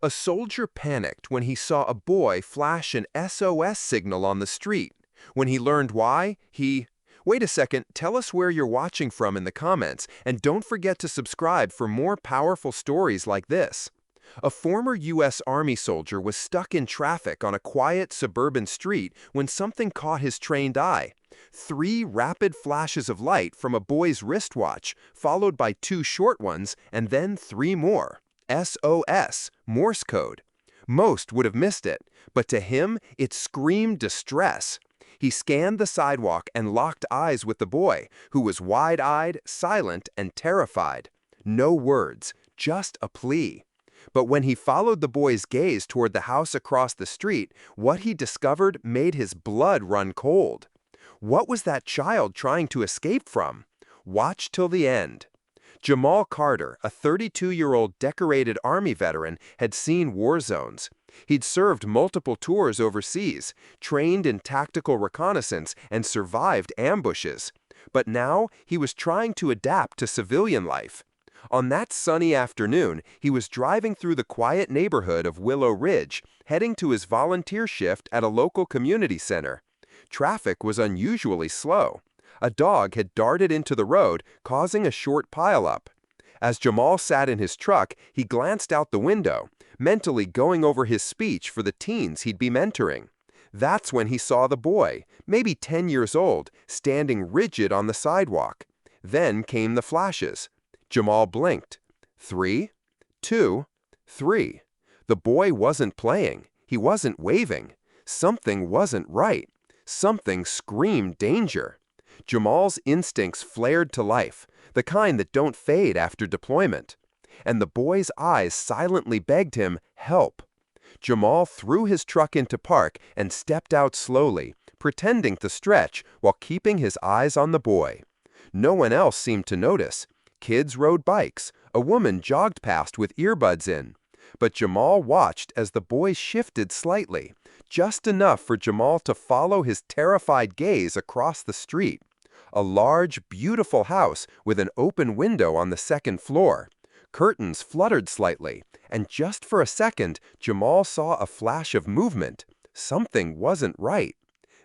A soldier panicked when he saw a boy flash an SOS signal on the street. When he learned why, he... Wait a second, tell us where you're watching from in the comments, and don't forget to subscribe for more powerful stories like this. A former U.S. Army soldier was stuck in traffic on a quiet suburban street when something caught his trained eye. 3 rapid flashes of light from a boy's wristwatch, followed by 2 short ones, and then 3 more. SOS, Morse code. Most would have missed it, but to him, it screamed distress. He scanned the sidewalk and locked eyes with the boy, who was wide-eyed, silent, and terrified. No words, just a plea. But when he followed the boy's gaze toward the house across the street, what he discovered made his blood run cold. What was that child trying to escape from? Watch till the end. Jamal Carter, a 32-year-old decorated Army veteran, had seen war zones. He'd served multiple tours overseas, trained in tactical reconnaissance, and survived ambushes. But now he was trying to adapt to civilian life. On that sunny afternoon, he was driving through the quiet neighborhood of Willow Ridge, heading to his volunteer shift at a local community center. Traffic was unusually slow. A dog had darted into the road, causing a short pileup. As Jamal sat in his truck, he glanced out the window, mentally going over his speech for the teens he'd be mentoring. That's when he saw the boy, maybe 10 years old, standing rigid on the sidewalk. Then came the flashes. Jamal blinked. 3, 2, 3. The boy wasn't playing. He wasn't waving. Something wasn't right. Something screamed danger. Jamal's instincts flared to life, the kind that don't fade after deployment. And the boy's eyes silently begged him, help. Jamal threw his truck into park and stepped out slowly, pretending to stretch while keeping his eyes on the boy. No one else seemed to notice. Kids rode bikes. A woman jogged past with earbuds in. But Jamal watched as the boy shifted slightly, just enough for Jamal to follow his terrified gaze across the street. A large, beautiful house with an open window on the second floor. Curtains fluttered slightly, and just for a second, Jamal saw a flash of movement. Something wasn't right.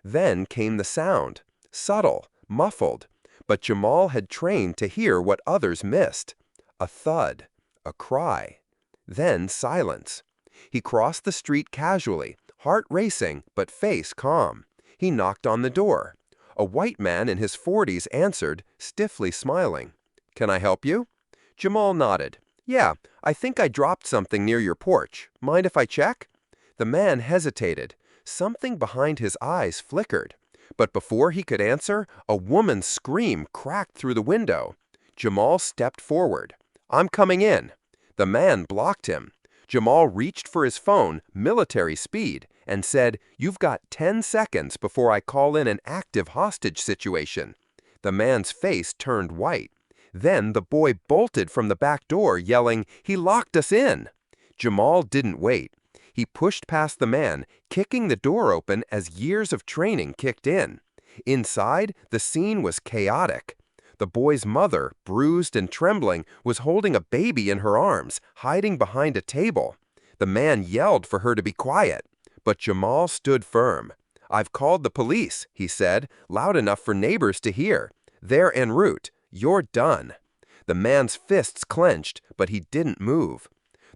Then came the sound, subtle, muffled, but Jamal had trained to hear what others missed. A thud, a cry, then silence. He crossed the street casually, heart racing, but face calm. He knocked on the door. A white man in his 40s answered, stiffly smiling. "Can I help you?" Jamal nodded. "Yeah, I think I dropped something near your porch. Mind if I check?" The man hesitated. Something behind his eyes flickered. But before he could answer, a woman's scream cracked through the window. Jamal stepped forward. "I'm coming in." The man blocked him. Jamal reached for his phone, military speed, and said, "You've got 10 seconds before I call in an active hostage situation." The man's face turned white. Then the boy bolted from the back door, yelling, "He locked us in!" Jamal didn't wait. He pushed past the man, kicking the door open as years of training kicked in. Inside, the scene was chaotic. The boy's mother, bruised and trembling, was holding a baby in her arms, hiding behind a table. The man yelled for her to be quiet, but Jamal stood firm. "I've called the police," he said, loud enough for neighbors to hear. "They're en route. You're done." The man's fists clenched, but he didn't move.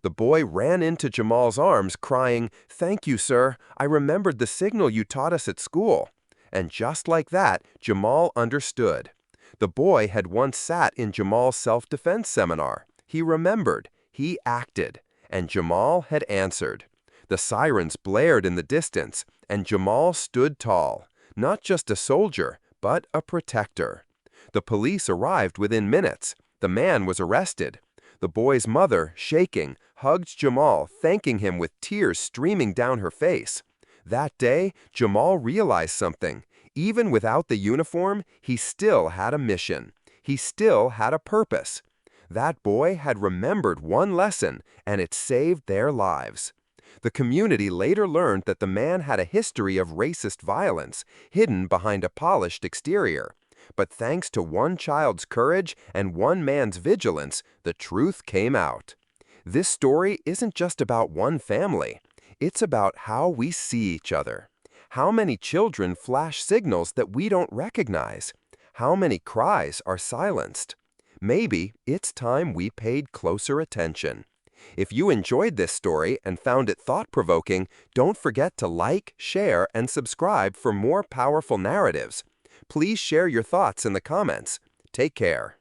The boy ran into Jamal's arms, crying, "Thank you, sir. I remembered the signal you taught us at school." And just like that, Jamal understood. The boy had once sat in Jamal's self-defense seminar. He remembered. He acted. And Jamal had answered. The sirens blared in the distance, and Jamal stood tall. Not just a soldier, but a protector. The police arrived within minutes. The man was arrested. The boy's mother, shaking, hugged Jamal, thanking him with tears streaming down her face. That day, Jamal realized something. Even without the uniform, he still had a mission. He still had a purpose. That boy had remembered one lesson, and it saved their lives. The community later learned that the man had a history of racist violence, hidden behind a polished exterior. But thanks to one child's courage and one man's vigilance, the truth came out. This story isn't just about one family. It's about how we see each other. How many children flash signals that we don't recognize? How many cries are silenced? Maybe it's time we paid closer attention. If you enjoyed this story and found it thought-provoking, don't forget to like, share, and subscribe for more powerful narratives. Please share your thoughts in the comments. Take care.